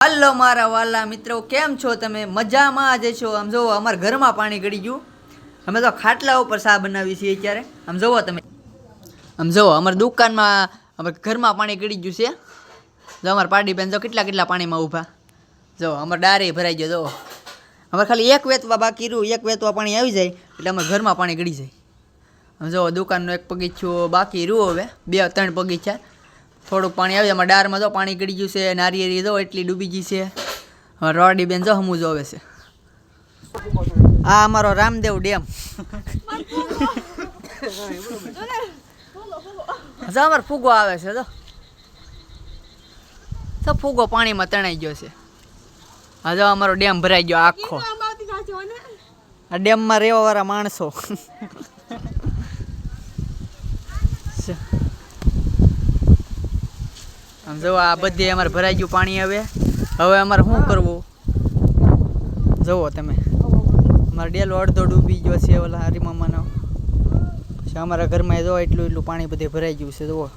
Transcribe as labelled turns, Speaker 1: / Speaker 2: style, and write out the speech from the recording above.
Speaker 1: Hello મારા વાલા મિત્રો, કેમ છો તમે? મજામાં જ છો? આમ જોવો અમારા ઘરમાં પાણી ગળી ગયું. અમે તો ખાટલા ઉપર ચા બનાવી છીએ અત્યારે. આમ જોવો તમે, આમ જોવો અમારી દુકાનમાં અમારા ઘરમાં પાણી ગળી ગયું છે. જો અમારા પાડી બેન જો કેટલા કેટલા પાણીમાં ઊભા. જો અમારે ડારે ભરાઈ ગયો. જો અમારે ખાલી એક વેતવા બાકી રહ્યું, એક વેતવા પાણી આવી જાય એટલે અમારા ઘરમાં પાણી ગળી જાય. આમ જોવો દુકાનનો એક પગીચું બાકી રહ્યું, હવે 2-3 પગીચા. થોડુંક પાણી આવે અમારા ડારમાં જો પાણી ગળી ગયું છે. નારિયેરી જો એટલી ડૂબી ગઈ છે. રોડી બેન જો હમું જોવે છે. આ અમારો રામદેવ ડેમ. જો અમારો ફૂગો આવે છે. જો ફૂગો પાણીમાં તણાઈ ગયો છે. હા જો અમારો ડેમ ભરાઈ ગયો આખો. આ ડેમમાં રહેવા વાળા માણસો. આમ જો આ બધી અમારે ભરાઈ ગયું પાણી. હવે અમારે શું કરવું જુઓ તમે. અમારે ડેલો અડધો ડૂબી ગયો છે ઓલા હરીમામાનો. અમારા ઘરમાં જો એટલું પાણી બધે ભરાઈ ગયું છે. જુઓ